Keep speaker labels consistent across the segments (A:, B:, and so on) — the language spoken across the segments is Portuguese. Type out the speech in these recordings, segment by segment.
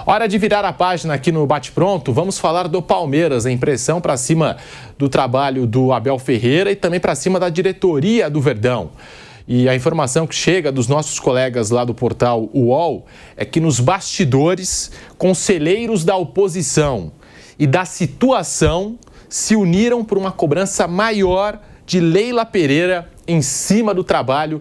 A: Hora de virar a página aqui no Bate Pronto. Vamos falar do Palmeiras, a impressão para cima do trabalho do Abel Ferreira e também para cima da diretoria do Verdão. E a informação que chega dos nossos colegas lá do portal UOL é que nos bastidores, conselheiros da oposição e da situação se uniram por uma cobrança maior de Leila Pereira em cima do trabalho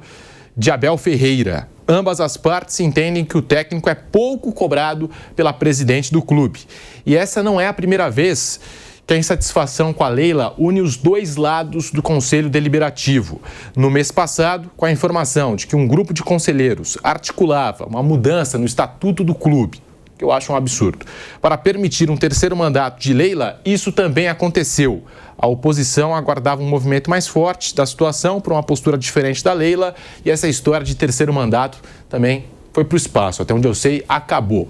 A: de Abel Ferreira. Ambas as partes entendem que o técnico é pouco cobrado pela presidente do clube. E essa não é a primeira vez que a insatisfação com a Leila une os dois lados do Conselho Deliberativo. No mês passado, com a informação de que um grupo de conselheiros articulava uma mudança no estatuto do clube, que eu acho um absurdo, para permitir um terceiro mandato de Leila, isso também aconteceu. A oposição aguardava um movimento mais forte da situação para uma postura diferente da Leila e essa história de terceiro mandato também foi para o espaço. Até onde eu sei, acabou.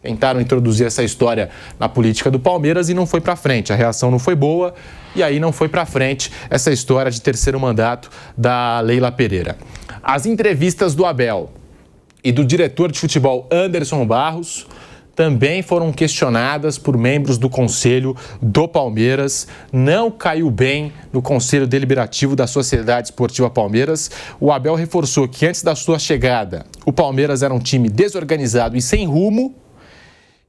A: Tentaram introduzir essa história na política do Palmeiras e não foi para frente. A reação não foi boa e aí não foi para frente essa história de terceiro mandato da Leila Pereira. As entrevistas do Abel e do diretor de futebol Anderson Barros também foram questionadas por membros do Conselho do Palmeiras. Não caiu bem no Conselho Deliberativo da Sociedade Esportiva Palmeiras. O Abel reforçou que antes da sua chegada, o Palmeiras era um time desorganizado e sem rumo.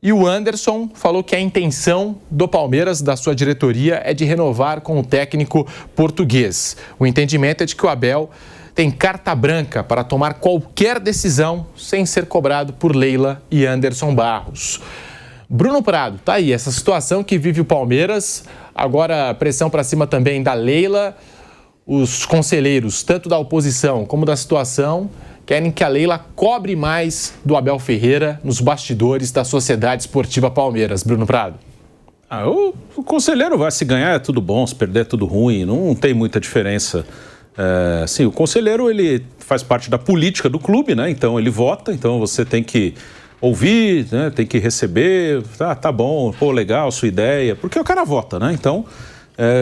A: E o Anderson falou que a intenção do Palmeiras, da sua diretoria, é de renovar com o técnico português. O entendimento é de que o Abel tem carta branca para tomar qualquer decisão sem ser cobrado por Leila e Anderson Barros. Bruno Prado, tá aí, essa situação que vive o Palmeiras, agora pressão para cima também da Leila. Os conselheiros, tanto da oposição como da situação, querem que a Leila cobre mais do Abel Ferreira nos bastidores da Sociedade Esportiva Palmeiras. Bruno Prado.
B: O conselheiro vai, se ganhar é tudo bom, se perder é tudo ruim, não tem muita diferença. Sim, o conselheiro ele faz parte da política do clube, né? Então ele vota, então você tem que ouvir, né? Tem que receber, tá bom, pô, legal, sua ideia, porque o cara vota, né? Então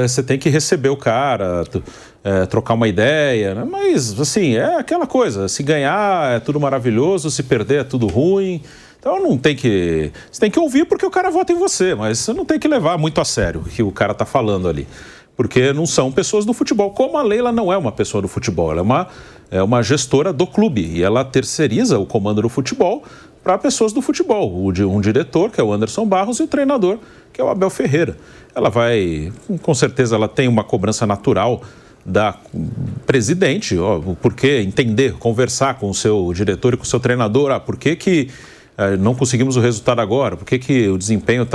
B: você tem que receber o cara, trocar uma ideia, né? Mas assim, é aquela coisa, se ganhar é tudo maravilhoso, se perder é tudo ruim. Então não tem que... Você tem que ouvir porque o cara vota em você, mas você não tem que levar muito a sério o que o cara tá falando ali. Porque não são pessoas do futebol. Como a Leila não é uma pessoa do futebol, ela é uma gestora do clube e ela terceiriza o comando do futebol para pessoas do futebol. Um diretor, que é o Anderson Barros, e o treinador, que é o Abel Ferreira. Ela vai, com certeza, ela tem uma cobrança natural da presidente, porque entender, conversar com o seu diretor e com o seu treinador, por que não conseguimos o resultado agora, por que o desempenho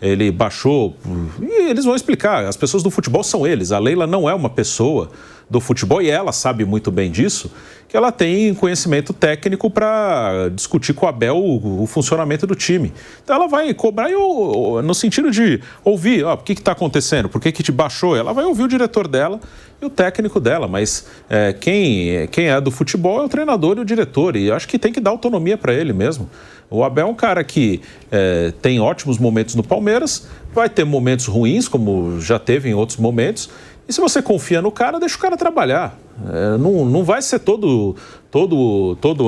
B: ele baixou, e eles vão explicar, as pessoas do futebol são eles, a Leila não é uma pessoa do futebol e ela sabe muito bem disso, que ela tem conhecimento técnico para discutir com o Abel o funcionamento do time. Então ela vai cobrar no sentido de ouvir, por que está acontecendo, por que te baixou, ela vai ouvir o diretor dela e o técnico dela, mas quem é do futebol é o treinador e o diretor, e acho que tem que dar autonomia para ele mesmo. O Abel é um cara que tem ótimos momentos no Palmeiras, vai ter momentos ruins, como já teve em outros momentos, e se você confia no cara, deixa o cara trabalhar. Não vai ser todo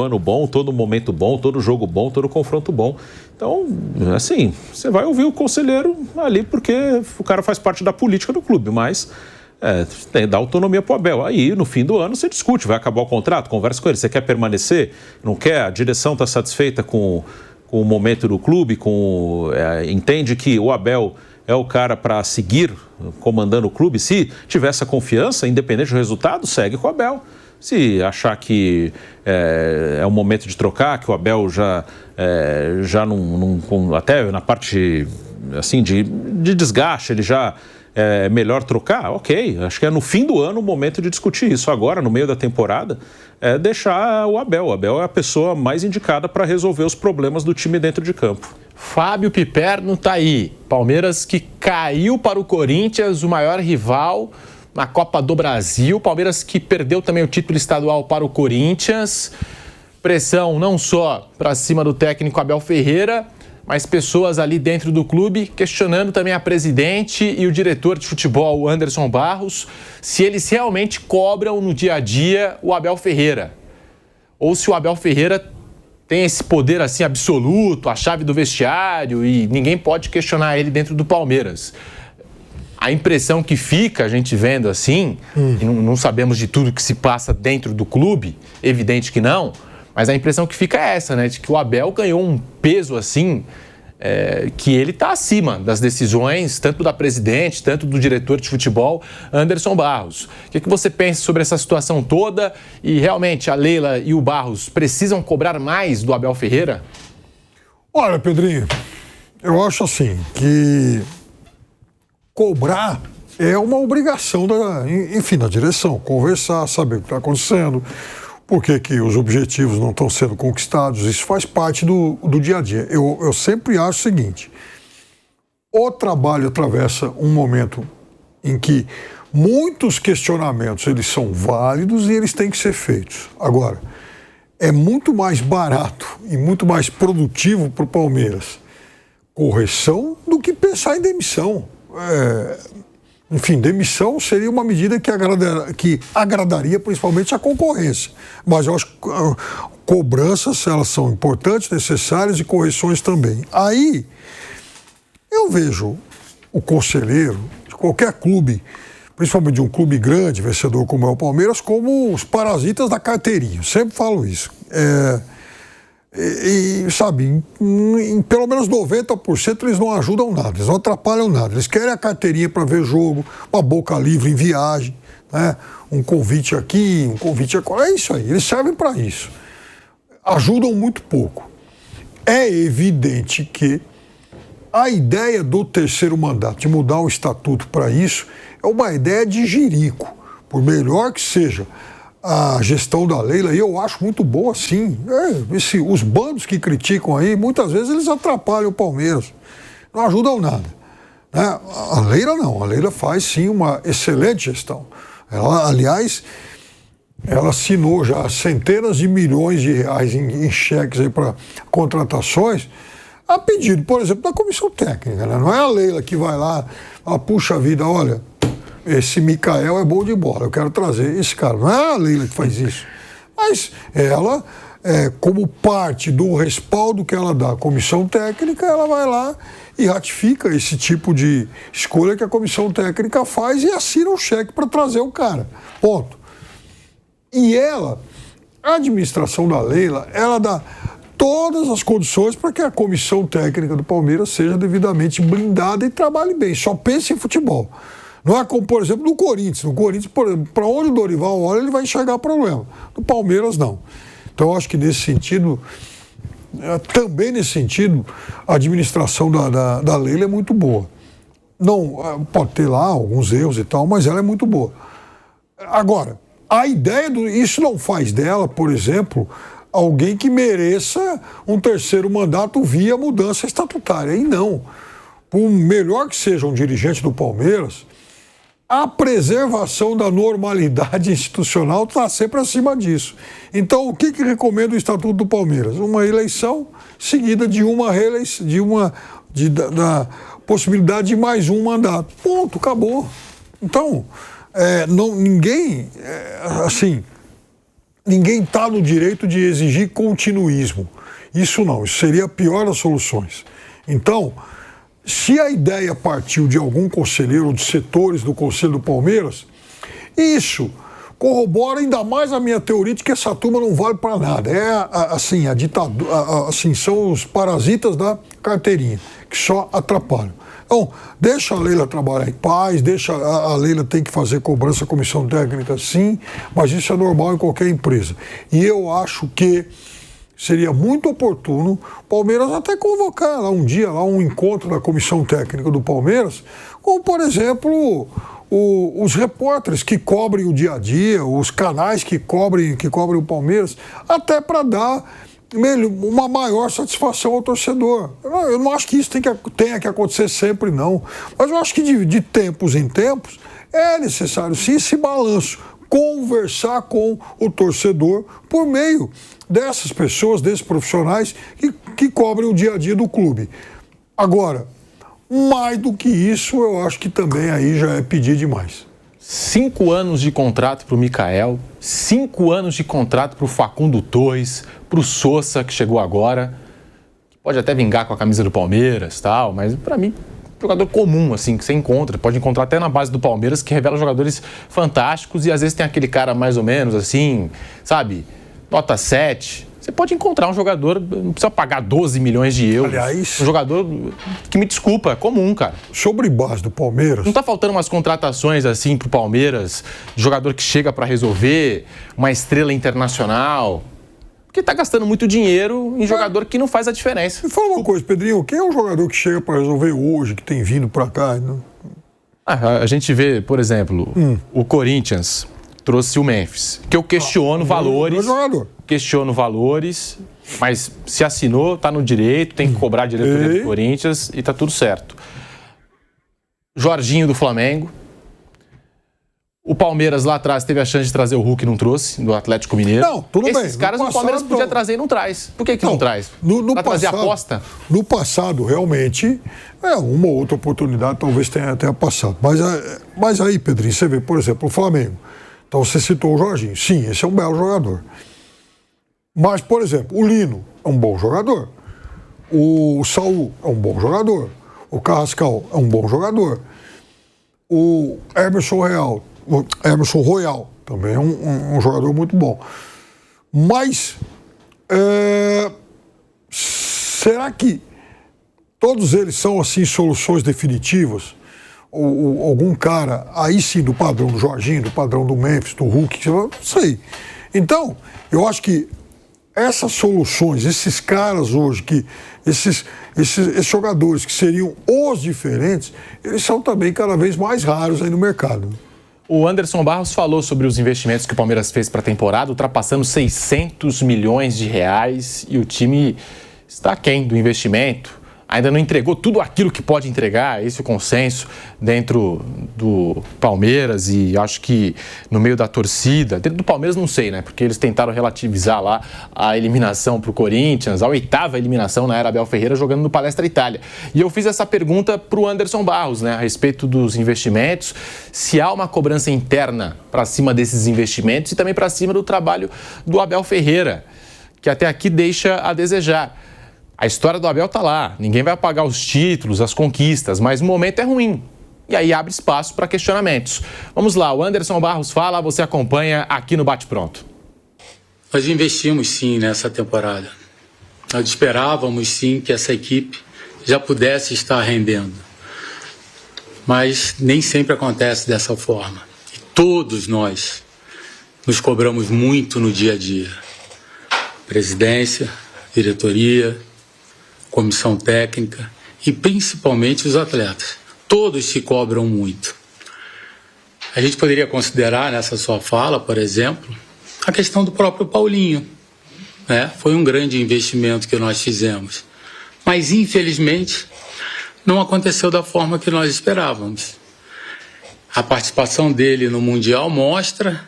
B: ano bom, todo momento bom, todo jogo bom, todo confronto bom. Então, assim, você vai ouvir o conselheiro ali porque o cara faz parte da política do clube, mas tem que dar autonomia para o Abel. Aí, no fim do ano, você discute, vai acabar o contrato, conversa com ele, você quer permanecer, não quer, a direção está satisfeita com o momento do clube, entende que o Abel é o cara para seguir comandando o clube. Se tiver essa confiança, independente do resultado, segue com o Abel. Se achar que é o momento de trocar, que o Abel já não até na parte assim, de desgaste, ele já é melhor trocar, ok. Acho que é no fim do ano o momento de discutir isso. Agora, no meio da temporada, deixar o Abel. O Abel é a pessoa mais indicada para resolver os problemas do time dentro de campo.
A: Fábio Piperno tá aí. Palmeiras que caiu para o Corinthians, o maior rival na Copa do Brasil. Palmeiras que perdeu também o título estadual para o Corinthians. Pressão não só para cima do técnico Abel Ferreira, mas pessoas ali dentro do clube questionando também a presidente e o diretor de futebol, Anderson Barros, se eles realmente cobram no dia a dia o Abel Ferreira. Ou se o Abel Ferreira tem esse poder assim absoluto, a chave do vestiário, e ninguém pode questionar ele dentro do Palmeiras. A impressão que fica, a gente vendo assim, e não sabemos de tudo que se passa dentro do clube, evidente que não, mas a impressão que fica é essa, né? De que o Abel ganhou um peso assim, que ele está acima das decisões, tanto da presidente, tanto do diretor de futebol, Anderson Barros. O que você pensa sobre essa situação toda? E realmente a Leila e o Barros precisam cobrar mais do Abel Ferreira?
C: Olha, Pedrinho, eu acho assim que cobrar é uma obrigação da direção, conversar, saber o que está acontecendo, por que os objetivos não estão sendo conquistados. Isso faz parte do dia a dia. Eu sempre acho o seguinte: o trabalho atravessa um momento em que muitos questionamentos eles são válidos e eles têm que ser feitos. Agora, é muito mais barato e muito mais produtivo para o Palmeiras correção do que pensar em demissão. Enfim, demissão seria uma medida que agradaria principalmente a concorrência. Mas eu acho que cobranças, elas são importantes, necessárias, e correções também. Aí, eu vejo o conselheiro de qualquer clube, principalmente de um clube grande, vencedor como é o Palmeiras, como os parasitas da carteirinha. Eu sempre falo isso. Sabe, em pelo menos 90% eles não ajudam nada, eles não atrapalham nada. Eles querem a carteirinha para ver jogo, uma boca livre em viagem, né? Um convite aqui, um convite acolá. É isso aí, eles servem para isso. Ajudam muito pouco. É evidente que a ideia do terceiro mandato, de mudar o estatuto para isso, é uma ideia de jirico, por melhor que seja a gestão da Leila, e eu acho muito boa, sim. Os bandos que criticam aí, muitas vezes eles atrapalham o Palmeiras, não ajudam nada, né? A Leila não, a Leila faz sim uma excelente gestão. Ela, aliás, ela assinou já centenas de milhões de reais em cheques aí para contratações, a pedido, por exemplo, da comissão técnica, né? Não é a Leila que vai lá, puxa vida, olha, esse Mikael é bom de bola, eu quero trazer esse cara. Não é a Leila que faz isso. Mas ela, como parte do respaldo que ela dá à comissão técnica, ela vai lá e ratifica esse tipo de escolha que a comissão técnica faz e assina um cheque para trazer o cara. Ponto. E ela, a administração da Leila, ela dá todas as condições para que a comissão técnica do Palmeiras seja devidamente blindada e trabalhe bem. Só pense em futebol. Não é como, por exemplo, no Corinthians. No Corinthians, para onde o Dorival olha, ele vai enxergar problema. No Palmeiras, não. Então, eu acho que nesse sentido, também nesse sentido, a administração da Leila é muito boa. Não, pode ter lá alguns erros e tal, mas ela é muito boa. Agora, a ideia isso não faz dela, por exemplo, alguém que mereça um terceiro mandato via mudança estatutária. E não. Por melhor que seja um dirigente do Palmeiras, a preservação da normalidade institucional está sempre acima disso. Então, o que recomenda o Estatuto do Palmeiras? Uma eleição seguida de uma reeleição, da possibilidade de mais um mandato. Ponto, acabou. Então, ninguém está no direito de exigir continuismo. Isso não, isso seria a pior das soluções. Então, se a ideia partiu de algum conselheiro ou de setores do Conselho do Palmeiras, isso corrobora ainda mais a minha teoria de que essa turma não vale para nada. A ditadura, são os parasitas da carteirinha, que só atrapalham. Então, deixa a Leila trabalhar em paz, a Leila tem que fazer cobrança à comissão técnica, sim, mas isso é normal em qualquer empresa. E eu acho que seria muito oportuno o Palmeiras até convocar lá um dia um encontro da comissão técnica do Palmeiras, como, por exemplo, os repórteres que cobrem o dia a dia, os canais que cobrem o Palmeiras, até para dar uma maior satisfação ao torcedor. Eu não acho que isso tenha que acontecer sempre, não. Mas eu acho que de tempos em tempos é necessário, sim, esse balanço. Conversar com o torcedor por meio dessas pessoas, desses profissionais que cobrem o dia a dia do clube. Agora, mais do que isso, eu acho que também aí já é pedir demais.
A: 5 anos de contrato para o Mikael, 5 anos de contrato para o Facundo Torres, para o Sousa, que chegou agora, que pode até vingar com a camisa do Palmeiras, tal, mas para mim, jogador comum, assim, que você encontra, pode encontrar até na base do Palmeiras, que revela jogadores fantásticos e às vezes tem aquele cara mais ou menos assim, sabe, nota 7. Você pode encontrar um jogador, não precisa pagar 12 milhões de euros.
C: Aliás,
A: um jogador que, me desculpa, é comum, cara.
C: Sobre base do Palmeiras...
A: Não tá faltando umas contratações assim pro Palmeiras, de jogador que chega para resolver, uma estrela internacional, porque tá gastando muito dinheiro em jogador que não faz a diferença.
C: Me fala uma coisa, Pedrinho, quem é o jogador que chega para resolver hoje, que tem vindo para cá? Não?
A: A gente vê, por exemplo, o Corinthians trouxe o Memphis, que eu questiono valores. Questiono valores, mas se assinou, tá no direito, tem que cobrar a diretoria do Corinthians e tá tudo certo. Jorginho do Flamengo. O Palmeiras lá atrás teve a chance de trazer o Hulk e não trouxe, do Atlético Mineiro.
C: Não, tudo bem.
A: Esses caras o Palmeiras podia trazer e não traz. Por que não traz? Pra trazer aposta?
C: No passado, realmente, uma ou outra oportunidade talvez tenha passado. Mas aí, Pedrinho, você vê, por exemplo, o Flamengo. Então você citou o Jorginho. Sim, esse é um belo jogador. Mas, por exemplo, o Lino é um bom jogador. O Saul é um bom jogador. O Carrascal é um bom jogador. O Emerson Royal também é um jogador muito bom. Mas, será que todos eles são, assim, soluções definitivas? Ou algum cara, aí sim, do padrão do Jorginho, do padrão do Memphis, do Hulk, não sei. Então, eu acho que essas soluções, esses caras hoje, esses jogadores que seriam os diferentes, eles são também cada vez mais raros aí no mercado.
A: O Anderson Barros falou sobre os investimentos que o Palmeiras fez para a temporada, ultrapassando 600 milhões de reais, e o time está aquém do investimento. Ainda não entregou tudo aquilo que pode entregar, esse é o consenso dentro do Palmeiras e acho que no meio da torcida, dentro do Palmeiras não sei, né, porque eles tentaram relativizar lá a eliminação para o Corinthians, a 8ª eliminação na era Abel Ferreira jogando no Palestra Itália. E eu fiz essa pergunta para o Anderson Barros, né, a respeito dos investimentos, se há uma cobrança interna para cima desses investimentos e também para cima do trabalho do Abel Ferreira, que até aqui deixa a desejar. A história do Abel tá lá, ninguém vai apagar os títulos, as conquistas, mas o momento é ruim. E aí abre espaço para questionamentos. Vamos lá, o Anderson Barros fala, você acompanha aqui no Bate Pronto.
D: Nós investimos sim nessa temporada. Nós esperávamos sim que essa equipe já pudesse estar rendendo. Mas nem sempre acontece dessa forma. E todos nós nos cobramos muito no dia a dia. Presidência, diretoria, comissão técnica e principalmente os atletas. Todos se cobram muito. A gente poderia considerar nessa sua fala, por exemplo, a questão do próprio Paulinho, né? Foi um grande investimento que nós fizemos. Mas, infelizmente, não aconteceu da forma que nós esperávamos. A participação dele no Mundial mostra,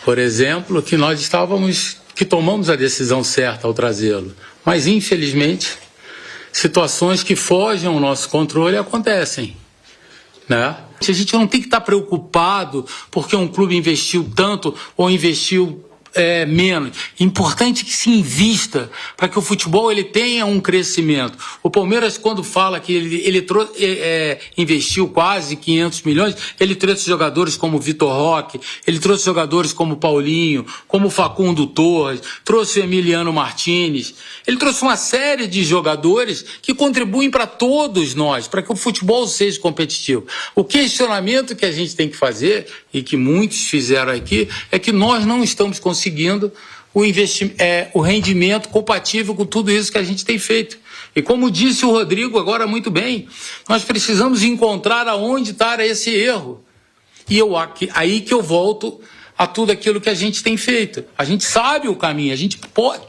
D: por exemplo, que tomamos a decisão certa ao trazê-lo. Mas, infelizmente, situações que fogem ao nosso controle acontecem, né? A gente não tem que estar preocupado porque um clube investiu tanto ou investiu menos. Importante que se invista para que o futebol ele tenha um crescimento. O Palmeiras, quando fala que ele investiu quase 500 milhões, ele trouxe jogadores como o Vitor Roque, ele trouxe jogadores como o Paulinho, como o Facundo Torres, trouxe o Emiliano Martinez, ele trouxe uma série de jogadores que contribuem para todos nós, para que o futebol seja competitivo. O questionamento que a gente tem que fazer, e que muitos fizeram aqui, é que nós não estamos conseguindo o rendimento compatível com tudo isso que a gente tem feito. E como disse o Rodrigo agora muito bem, nós precisamos encontrar aonde está esse erro. E aí que eu volto a tudo aquilo que a gente tem feito. A gente sabe o caminho, a gente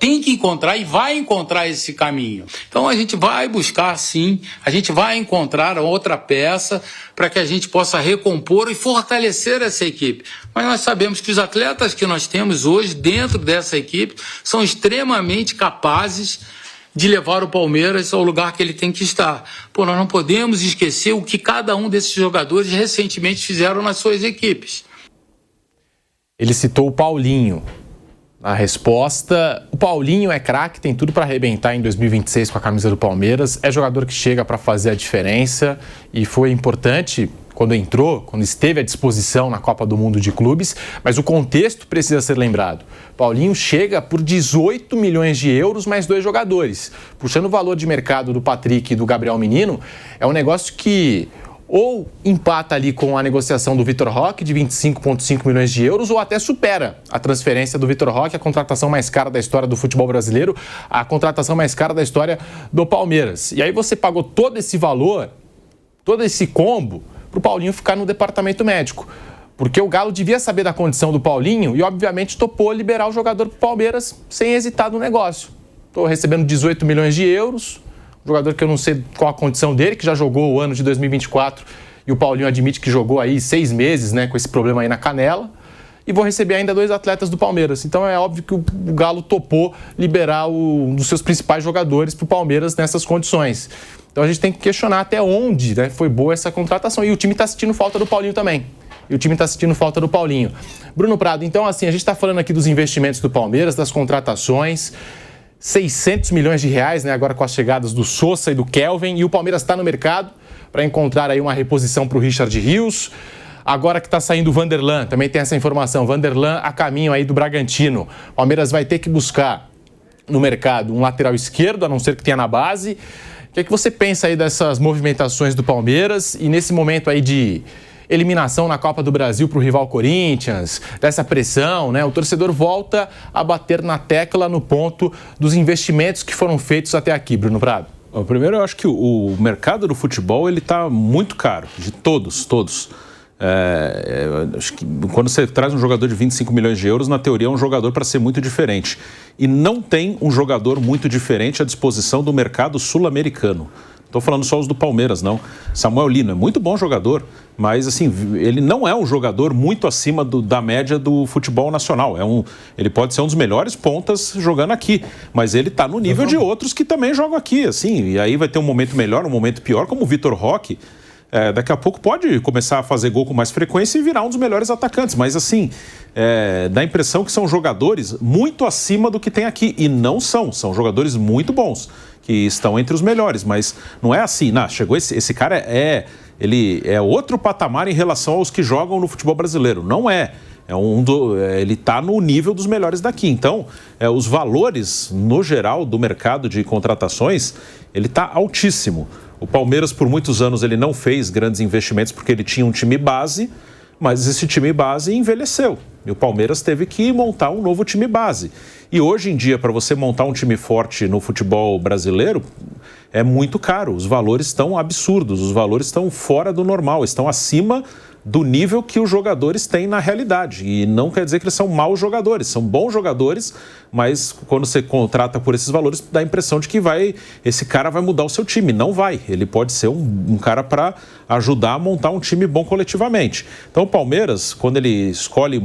D: tem que encontrar e vai encontrar esse caminho. Então a gente vai buscar sim, a gente vai encontrar outra peça para que a gente possa recompor e fortalecer essa equipe. Mas nós sabemos que os atletas que nós temos hoje dentro dessa equipe são extremamente capazes de levar o Palmeiras ao lugar que ele tem que estar. Pô, nós não podemos esquecer o que cada um desses jogadores recentemente fizeram nas suas equipes.
A: Ele citou o Paulinho. A resposta, o Paulinho é craque, tem tudo para arrebentar em 2026 com a camisa do Palmeiras. É jogador que chega para fazer a diferença e foi importante quando entrou, quando esteve à disposição na Copa do Mundo de Clubes, mas o contexto precisa ser lembrado. Paulinho chega por 18 milhões de euros mais 2 jogadores. Puxando o valor de mercado do Patrick e do Gabriel Menino, é um negócio que ou empata ali com a negociação do Vitor Roque de 25,5 milhões de euros ou até supera a transferência do Vitor Roque, a contratação mais cara da história do futebol brasileiro, a contratação mais cara da história do Palmeiras. E aí você pagou todo esse valor, todo esse combo, para o Paulinho ficar no departamento médico. Porque o Galo devia saber da condição do Paulinho e, obviamente, topou liberar o jogador para o Palmeiras sem hesitar no negócio. Estou recebendo 18 milhões de euros, jogador que eu não sei qual a condição dele, que já jogou o ano de 2024 e o Paulinho admite que jogou aí 6 meses, né, com esse problema aí na canela, e vou receber ainda 2 atletas do Palmeiras. Então é óbvio que o Galo topou liberar um dos seus principais jogadores para o Palmeiras nessas condições. Então a gente tem que questionar até onde, né, foi boa essa contratação. E o time está sentindo falta do Paulinho também. Bruno Prado, então assim, a gente está falando aqui dos investimentos do Palmeiras, das contratações, 600 milhões de reais, né, agora com as chegadas do Sousa e do Kelvin, e o Palmeiras está no mercado para encontrar aí uma reposição para o Richard Rios. Agora que está saindo o Vanderlan, também tem essa informação, Vanderlan a caminho aí do Bragantino. O Palmeiras vai ter que buscar no mercado um lateral esquerdo, a não ser que tenha na base. O que é que você pensa aí dessas movimentações do Palmeiras e nesse momento aí de eliminação na Copa do Brasil para o rival Corinthians, dessa pressão, né? O torcedor volta a bater na tecla no ponto dos investimentos que foram feitos até aqui, Bruno Prado.
B: Primeiro, eu acho que o mercado do futebol ele está muito caro, de todos. Acho que quando você traz um jogador de 25 milhões de euros, na teoria é um jogador para ser muito diferente. E não tem um jogador muito diferente à disposição do mercado sul-americano. Estou falando só os do Palmeiras, não. Samuel Lino é muito bom jogador, mas assim, ele não é um jogador muito acima da média do futebol nacional. Ele pode ser um dos melhores pontas jogando aqui, mas ele está no nível de outros que também jogam aqui, assim. E aí vai ter um momento melhor, um momento pior, como o Vitor Roque. Daqui a pouco pode começar a fazer gol com mais frequência e virar um dos melhores atacantes. Mas assim, dá a impressão que são jogadores muito acima do que tem aqui. E não são jogadores muito bons, que estão entre os melhores. Mas não é assim, chegou esse cara, ele é outro patamar em relação aos que jogam no futebol brasileiro. Não é. Ele está no nível dos melhores daqui. Então, os valores, no geral, do mercado de contratações, ele está altíssimo. O Palmeiras, por muitos anos, ele não fez grandes investimentos porque ele tinha um time base, mas esse time base envelheceu. E o Palmeiras teve que montar um novo time base. E hoje em dia, para você montar um time forte no futebol brasileiro, é muito caro. Os valores estão absurdos, os valores estão fora do normal, estão acima do nível que os jogadores têm na realidade. E não quer dizer que eles são maus jogadores, são bons jogadores, mas quando você contrata por esses valores, dá a impressão de que esse cara vai mudar o seu time. Não vai. Ele pode ser um cara para ajudar a montar um time bom coletivamente. Então o Palmeiras, quando ele escolhe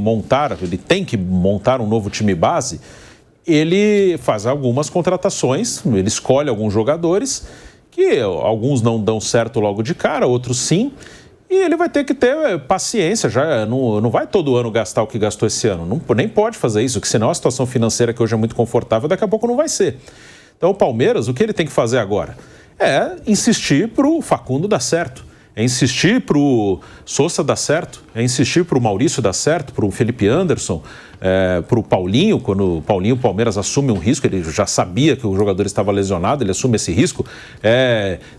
B: ele tem que montar um novo time base, ele faz algumas contratações, ele escolhe alguns jogadores, que alguns não dão certo logo de cara, outros sim. E ele vai ter que ter paciência, já não vai todo ano gastar o que gastou esse ano. Nem pode fazer isso, porque senão a situação financeira que hoje é muito confortável, daqui a pouco não vai ser. Então o Palmeiras, o que ele tem que fazer agora? É insistir para o Facundo dar certo. É insistir para o Sousa dar certo. É insistir para o Maurício dar certo, para o Felipe Anderson, para o Paulinho. Quando o Palmeiras assume um risco, ele já sabia que o jogador estava lesionado, ele assume esse risco.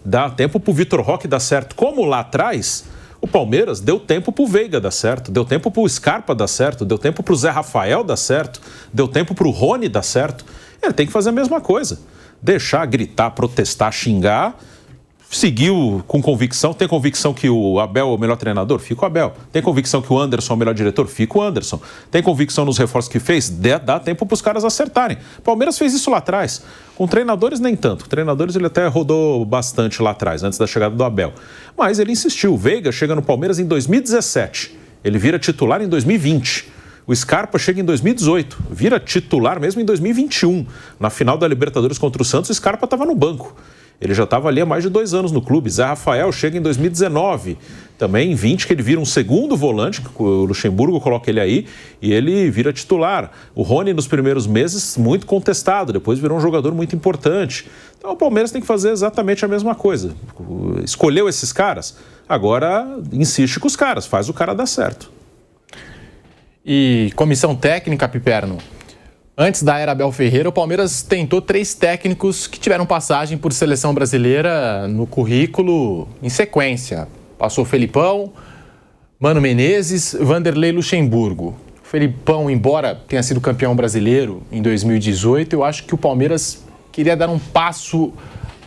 B: Dá tempo para o Vitor Roque dar certo. Como lá atrás, o Palmeiras deu tempo para o Veiga dar certo, deu tempo para o Scarpa dar certo, deu tempo para o Zé Rafael dar certo, deu tempo para o Rony dar certo. Ele tem que fazer a mesma coisa. Deixar, gritar, protestar, xingar. Seguiu com convicção. Tem convicção que o Abel é o melhor treinador? Fica o Abel. Tem convicção que o Anderson é o melhor diretor? Fica o Anderson. Tem convicção nos reforços que fez? Dá tempo para os caras acertarem. O Palmeiras fez isso lá atrás. Com treinadores, nem tanto. Treinadores, ele até rodou bastante lá atrás, antes da chegada do Abel. Mas ele insistiu. O Veiga chega no Palmeiras em 2017. Ele vira titular em 2020. O Scarpa chega em 2018, vira titular mesmo em 2021. Na final da Libertadores contra o Santos, o Scarpa estava no banco. Ele já estava ali há mais de 2 anos no clube. Zé Rafael chega em 2019. Também em 20 que ele vira um segundo volante, o Luxemburgo coloca ele aí, e ele vira titular. O Rony nos primeiros meses muito contestado, depois virou um jogador muito importante. Então o Palmeiras tem que fazer exatamente a mesma coisa. Escolheu esses caras, agora insiste com os caras, faz o cara dar certo.
A: E comissão técnica, Piperno? Antes da era Abel Ferreira, o Palmeiras tentou 3 técnicos que tiveram passagem por seleção brasileira no currículo em sequência. Passou Felipão, Mano Menezes, Vanderlei Luxemburgo. O Felipão, embora tenha sido campeão brasileiro em 2018, eu acho que o Palmeiras queria dar um passo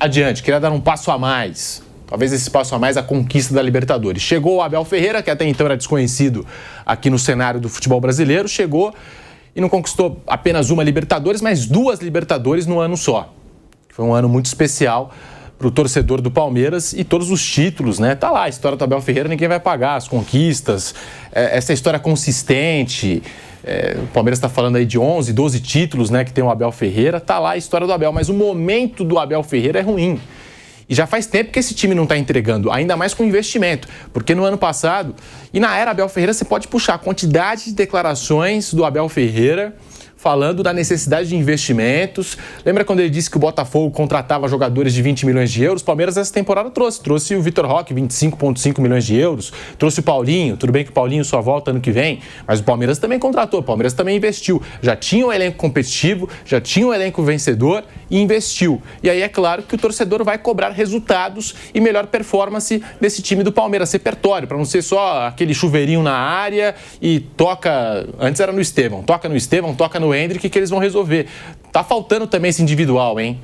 A: adiante, queria dar um passo a mais. Talvez esse passo a mais, a conquista da Libertadores. Chegou o Abel Ferreira, que até então era desconhecido aqui no cenário do futebol brasileiro, chegou e não conquistou apenas uma Libertadores, mas 2 Libertadores no ano só. Foi um ano muito especial para o torcedor do Palmeiras e todos os títulos, né? Tá lá, a história do Abel Ferreira, ninguém vai pagar, as conquistas, essa história consistente. O Palmeiras está falando aí de 11, 12 títulos, né, que tem o Abel Ferreira. Tá lá a história do Abel, mas o momento do Abel Ferreira é ruim. E já faz tempo que esse time não está entregando, ainda mais com investimento. Porque no ano passado, e na era Abel Ferreira, você pode puxar a quantidade de declarações do Abel Ferreira falando da necessidade de investimentos. Lembra quando ele disse que o Botafogo contratava jogadores de 20 milhões de euros? O Palmeiras essa temporada trouxe o Vitor Roque, 25,5 milhões de euros. Trouxe o Paulinho, tudo bem que o Paulinho só volta ano que vem, mas o Palmeiras também contratou, o Palmeiras também investiu. Já tinha um elenco competitivo, já tinha um elenco vencedor e investiu. E aí é claro que o torcedor vai cobrar resultados e melhor performance desse time do Palmeiras, repertório, para não ser só aquele chuveirinho na área e toca, antes era no Estevão, toca no Hendrick que eles vão resolver. Tá faltando também esse individual, hein?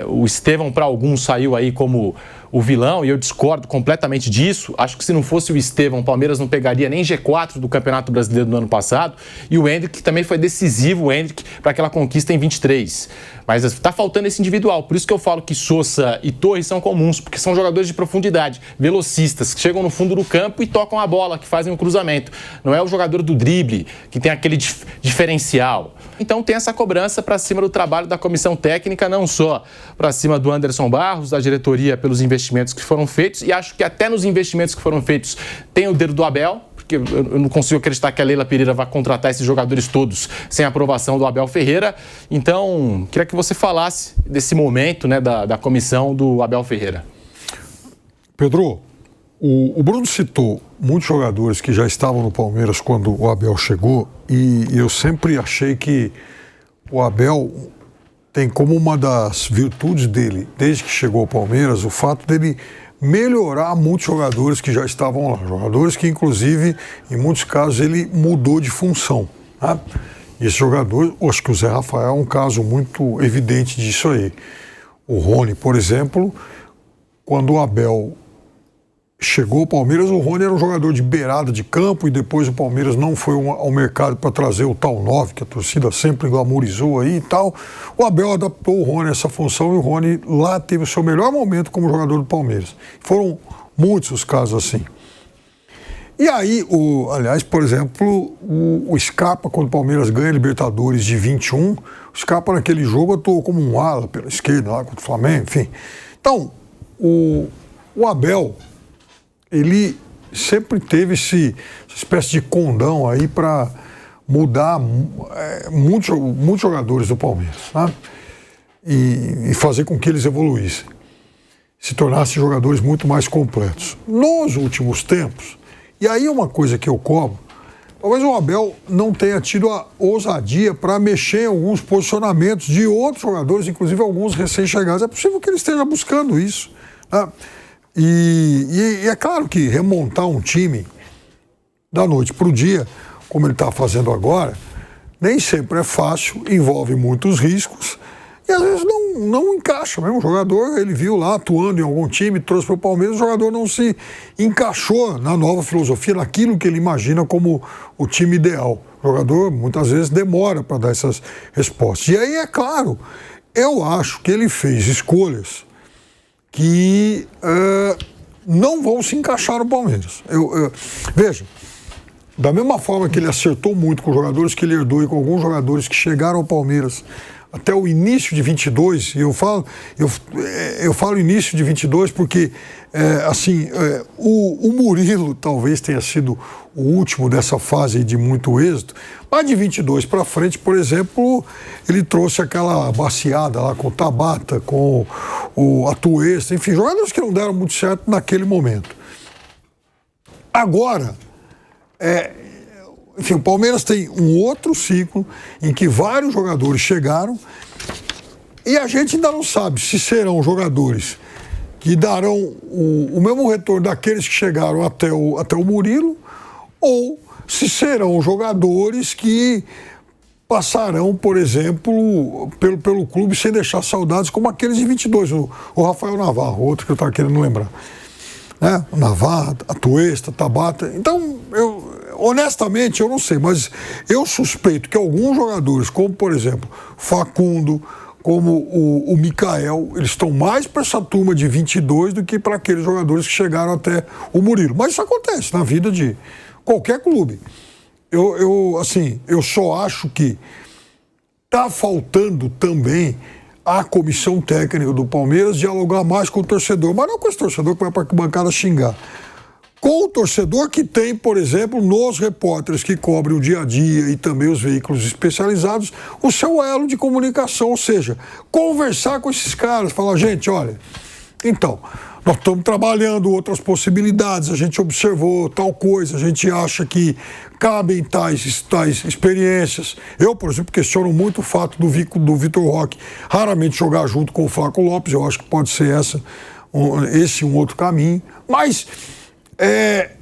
A: O Estevão, para alguns, saiu aí como o vilão, e eu discordo completamente disso. Acho que se não fosse o Estevão, o Palmeiras não pegaria nem G4 do Campeonato Brasileiro do ano passado. E o Hendrick também foi decisivo, o Hendrick, para aquela conquista em 23. Mas está faltando esse individual. Por isso que eu falo que Sousa e Torres são comuns, porque são jogadores de profundidade, velocistas, que chegam no fundo do campo e tocam a bola, que fazem o cruzamento. Não é o jogador do drible, que tem aquele diferencial. Então tem essa cobrança para cima do trabalho da comissão técnica, não só para cima do Anderson Barros, da diretoria, pelos investimentos que foram feitos, e acho que até nos investimentos que foram feitos tem o dedo do Abel, porque eu não consigo acreditar que a Leila Pereira vai contratar esses jogadores todos sem a aprovação do Abel Ferreira. Então, queria que você falasse desse momento, né, da comissão do Abel Ferreira.
C: Pedro, o Bruno citou muitos jogadores que já estavam no Palmeiras quando o Abel chegou, e eu sempre achei que o Abel tem como uma das virtudes dele, desde que chegou ao Palmeiras, o fato dele melhorar muitos jogadores que já estavam lá. Jogadores que, inclusive, em muitos casos, ele mudou de função. Né? E esse jogador, acho que o Zé Rafael é um caso muito evidente disso aí. O Rony, por exemplo, quando o Abel chegou ao Palmeiras, o Rony era um jogador de beirada de campo, e depois o Palmeiras não foi ao mercado para trazer o tal 9, que a torcida sempre glamourizou aí e tal. O Abel adaptou o Rony a essa função, e o Rony lá teve o seu melhor momento como jogador do Palmeiras. Foram muitos os casos assim. E aí, aliás, por exemplo, o Scarpa, quando o Palmeiras ganha a Libertadores de 21, o Scarpa naquele jogo atuou como um ala pela esquerda, lá contra o Flamengo, enfim. Então, o Abel, ele sempre teve essa espécie de condão aí para mudar muitos jogadores do Palmeiras, né? E fazer com que eles evoluíssem, se tornassem jogadores muito mais completos. Nos últimos tempos, e aí uma coisa que eu cobro, talvez o Abel não tenha tido a ousadia para mexer em alguns posicionamentos de outros jogadores, inclusive alguns recém-chegados. É possível que ele esteja buscando isso, né? E é claro que remontar um time da noite para o dia, como ele está fazendo agora, nem sempre é fácil, envolve muitos riscos e às vezes não encaixa mesmo. O jogador, ele viu lá atuando em algum time, trouxe para o Palmeiras, o jogador não se encaixou na nova filosofia, naquilo que ele imagina como o time ideal. O jogador muitas vezes demora para dar essas respostas. E aí, é claro, eu acho que ele fez escolhas que não vão se encaixar no Palmeiras. Veja, Da mesma forma que ele acertou muito com jogadores que ele herdou e com alguns jogadores que chegaram ao Palmeiras até o início de 22, e eu falo início de 22 porque, o Murilo talvez tenha sido o último dessa fase de muito êxito, mas de 22 para frente, por exemplo, ele trouxe aquela baciada lá com o Tabata, com o Atuesta, enfim, jogadores que não deram muito certo naquele momento. Agora, enfim, o Palmeiras tem um outro ciclo em que vários jogadores chegaram e a gente ainda não sabe se serão jogadores que darão o mesmo retorno daqueles que chegaram até o Murilo ou se serão jogadores que passarão, por exemplo, pelo clube sem deixar saudades, como aqueles de 22, o Rafael Navarro, outro que eu estava querendo lembrar. Né? O Navarro, a Atuesta, Tabata. Então, honestamente, eu não sei, mas eu suspeito que alguns jogadores, como, por exemplo, Facundo, como o Mikael, eles estão mais para essa turma de 22 do que para aqueles jogadores que chegaram até o Murilo. Mas isso acontece na vida de qualquer clube. Eu só acho que está faltando também a comissão técnica do Palmeiras dialogar mais com o torcedor, mas não com esse torcedor que vai para a bancada xingar. Com o torcedor que tem, por exemplo, nos repórteres que cobrem o dia a dia e também os veículos especializados, o seu elo de comunicação, ou seja, conversar com esses caras, falar, gente, olha, então, nós estamos trabalhando outras possibilidades, a gente observou tal coisa, a gente acha que cabem tais experiências. Eu, por exemplo, questiono muito o fato do Vitor Roque raramente jogar junto com o Flaco Lopes, eu acho que pode ser esse um outro caminho, mas...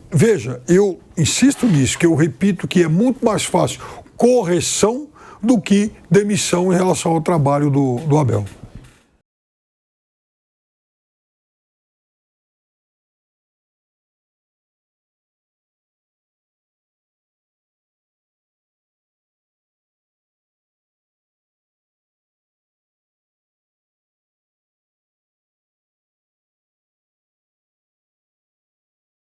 C: veja, eu insisto nisso, que eu repito que é muito mais fácil correção do que demissão em relação ao trabalho do Abel.